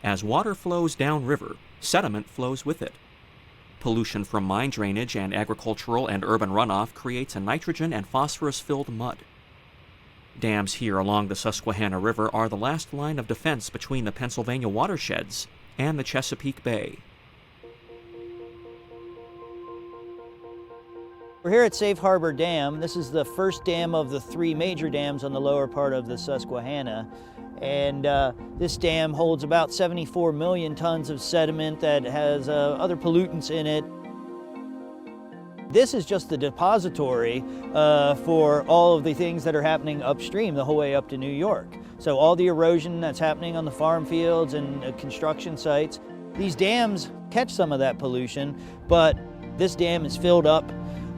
As water flows downriver, sediment flows with it. Pollution from mine drainage and agricultural and urban runoff creates a nitrogen and phosphorus-filled mud. Dams here along the Susquehanna River are the last line of defense between the Pennsylvania watersheds and the Chesapeake Bay. We're here at Safe Harbor Dam. This is the first dam of the three major dams on the lower part of the Susquehanna. And this dam holds about 74 million tons of sediment that has other pollutants in it. This is just the depository for all of the things that are happening upstream the whole way up to New York. So all the erosion that's happening on the farm fields and construction sites, these dams catch some of that pollution, but this dam is filled up.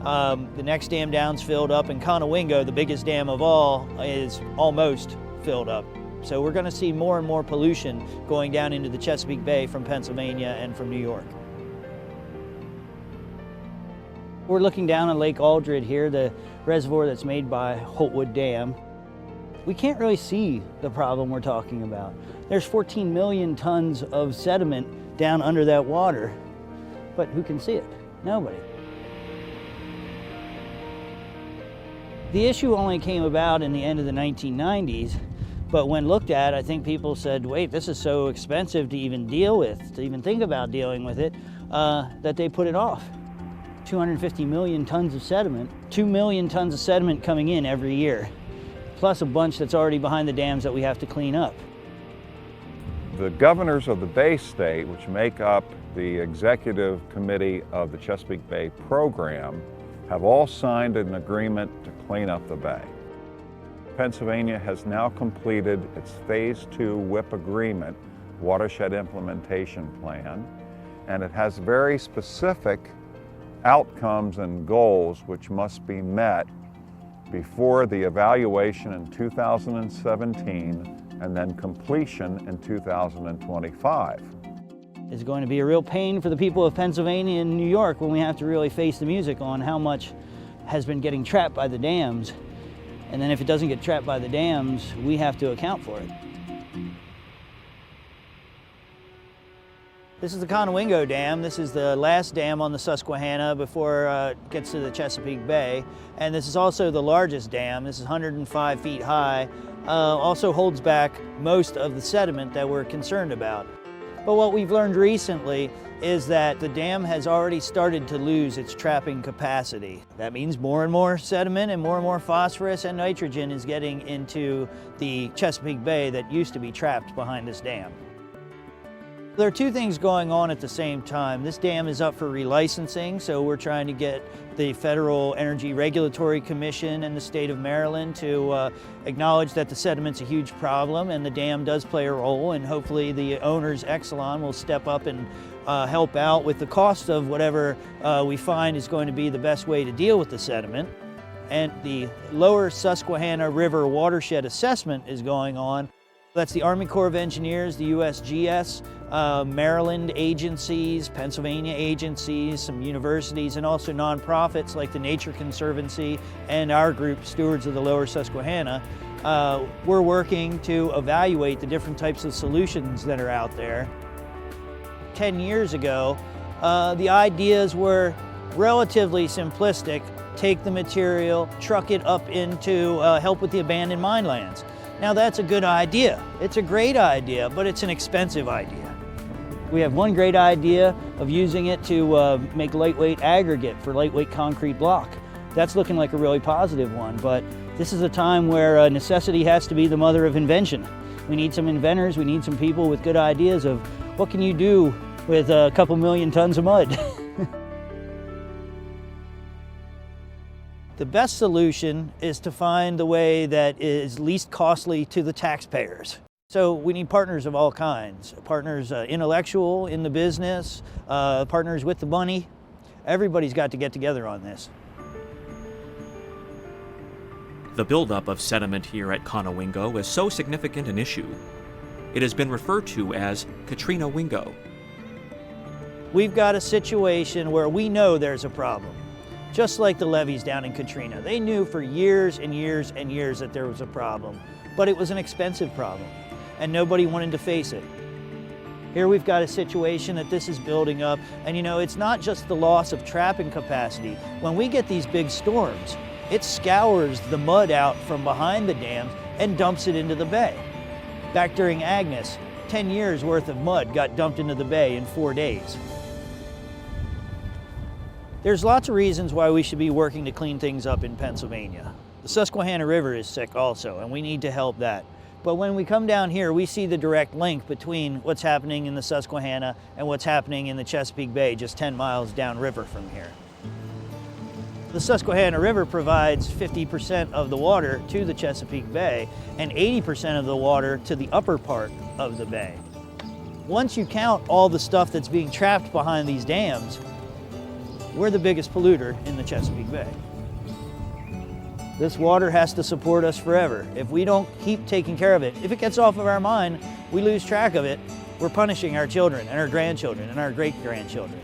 The next dam down's filled up, and Conowingo, the biggest dam of all, is almost filled up. So we're going to see more and more pollution going down into the Chesapeake Bay from Pennsylvania and from New York. We're looking down on Lake Aldred here, the reservoir that's made by Holtwood Dam. We can't really see the problem we're talking about. There's 14 million tons of sediment down under that water, but who can see it? Nobody. The issue only came about in the end of the 1990s, but when looked at, I think people said, wait, this is so expensive to even deal with, to even think about dealing with it, that they put it off. 250 million tons of sediment, 2 million tons of sediment coming in every year, plus a bunch that's already behind the dams that we have to clean up. The governors of the Bay State, which make up the executive committee of the Chesapeake Bay program, have all signed an agreement to clean up the bay. Pennsylvania has now completed its Phase 2 WIP agreement, Watershed Implementation Plan, and it has very specific outcomes and goals which must be met before the evaluation in 2017 and then completion in 2025. It's going to be a real pain for the people of Pennsylvania and New York when we have to really face the music on how much has been getting trapped by the dams. And then if it doesn't get trapped by the dams, we have to account for it. This is the Conowingo Dam. This is the last dam on the Susquehanna before it gets to the Chesapeake Bay. And this is also the largest dam. This is 105 feet high. Also holds back most of the sediment that we're concerned about. But what we've learned recently is that the dam has already started to lose its trapping capacity. That means more and more sediment and more phosphorus and nitrogen is getting into the Chesapeake Bay that used to be trapped behind this dam. There are two things going on at the same time. This dam is up for relicensing, so we're trying to get the Federal Energy Regulatory Commission and the state of Maryland to acknowledge that the sediment's a huge problem and the dam does play a role, and hopefully the owners, Exelon, will step up and help out with the cost of whatever we find is going to be the best way to deal with the sediment. And the Lower Susquehanna River Watershed Assessment is going on. That's the Army Corps of Engineers, the USGS, Maryland agencies, Pennsylvania agencies, some universities, and also nonprofits like the Nature Conservancy and our group, Stewards of the Lower Susquehanna. We're working to evaluate the different types of solutions that are out there. 10 years ago, the ideas were relatively simplistic. Take the material, truck it up into help with the abandoned mine lands. Now that's a good idea. It's a great idea, but it's an expensive idea. We have one great idea of using it to make lightweight aggregate for lightweight concrete block. That's looking like a really positive one, but this is a time where necessity has to be the mother of invention. We need some inventors, we need some people with good ideas of what can you do with a couple million tons of mud. The best solution is to find the way that is least costly to the taxpayers. So we need partners of all kinds, partners intellectual in the business, partners with the money. Everybody's got to get together on this. The buildup of sediment here at Conowingo is so significant an issue. It has been referred to as Katrina-wingo. We've got a situation where we know there's a problem. Just like the levees down in Katrina. They knew for years and years and years that there was a problem, but it was an expensive problem, and nobody wanted to face it. Here we've got a situation that this is building up, and you know, it's not just the loss of trapping capacity. When we get these big storms, it scours the mud out from behind the dams and dumps it into the bay. Back during Agnes, 10 years worth of mud got dumped into the bay in 4 days. There's lots of reasons why we should be working to clean things up in Pennsylvania. The Susquehanna River is sick also, and we need to help that. But when we come down here, we see the direct link between what's happening in the Susquehanna and what's happening in the Chesapeake Bay just 10 miles downriver from here. The Susquehanna River provides 50% of the water to the Chesapeake Bay and 80% of the water to the upper part of the bay. Once you count all the stuff that's being trapped behind these dams, we're the biggest polluter in the Chesapeake Bay. This water has to support us forever. If we don't keep taking care of it, if it gets off of our mind, we lose track of it, we're punishing our children and our grandchildren and our great-grandchildren.